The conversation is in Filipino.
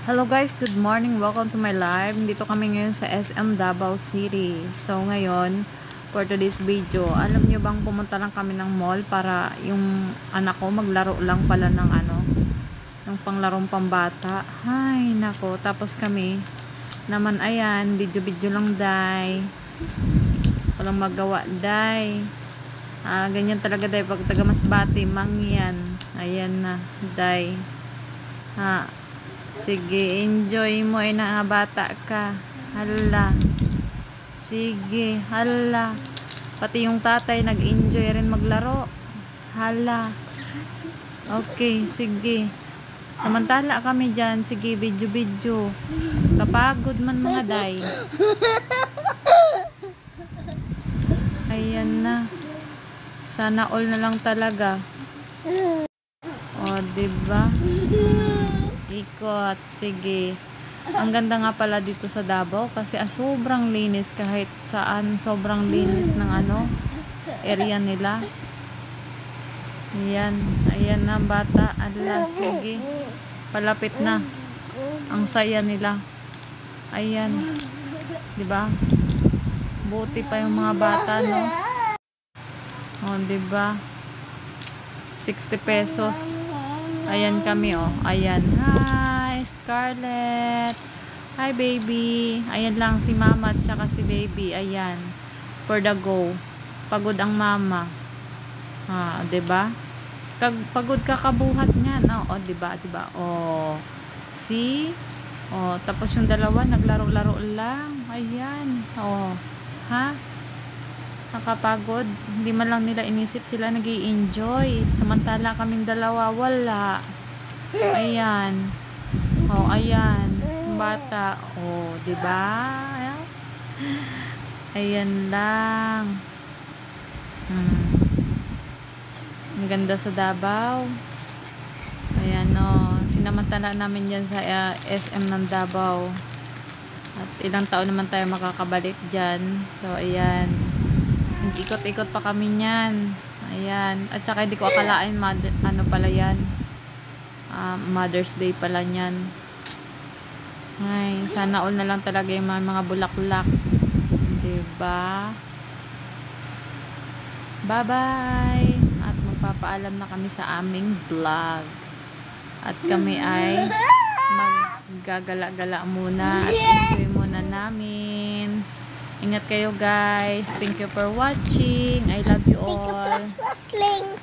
Hello guys, good morning. Welcome to my live. Dito kami ngayon sa SM Davao City. So ngayon, for today's video, alam niyo bang pumunta lang kami ng mall para yung anak ko maglaro lang pala ng ng panglarong pambata. Hay, nako. Tapos kami naman ayan, video-video lang day. Walang magawa day. Ganyan talaga day pag taga Masbate, mangyan. Ayan na, day. Sige, enjoy mo ay na bata ka. Hala. Sige, hala. Pati yung tatay nag-enjoy rin maglaro. Hala. Okay, sige. Samantala kami dyan. Sige, video-video. Kapagod man mga day. Ayan na. Sana all na lang talaga. O, diba? Ikot, sige. Ang ganda nga pala dito sa Davao kasi sobrang linis kahit saan, sobrang linis ng area nila. Ayan na bata. Ala, sige. Palapit na. Ang saya nila. Ayan. 'Di ba? Buti pa yung mga bata, no? Oh, 'di ba? 60 pesos. Ayan kami, oh. Ayan. Hi, Scarlett. Hi, baby. Ayan lang si mama at saka si baby. Ayan. For the go. Pagod ang mama. Diba? Pagod ka kabuhat niya, no? O, diba? O, see? O, tapos yung dalawa, naglaro-laro lang. Ayan. O, ha? Nakapagod. Hindi man lang nila inisip sila nag-i-enjoy. Samantala kaming dalawa, wala. Ayan. Oh, ayan. Bata. Oh, diba? Ayan lang. Ang ganda sa Davao. Ayan, oh. Sinamantala namin dyan sa SM ng Davao. At ilang taon naman tayo makakabalik dyan. So, ayan. Ikot-ikot pa kami niyan. Ayan. At saka hindi ko akalain pala yan. Mother's Day pala niyan. Ay, sana all na lang talaga yung mga bulaklak. Diba? Bye-bye! At magpapaalam na kami sa aming vlog. At kami ay maggagala-gala muna. At enjoy muna namin. Ingat kayo guys. Thank you for watching. I love you all. Thank you for wrestling.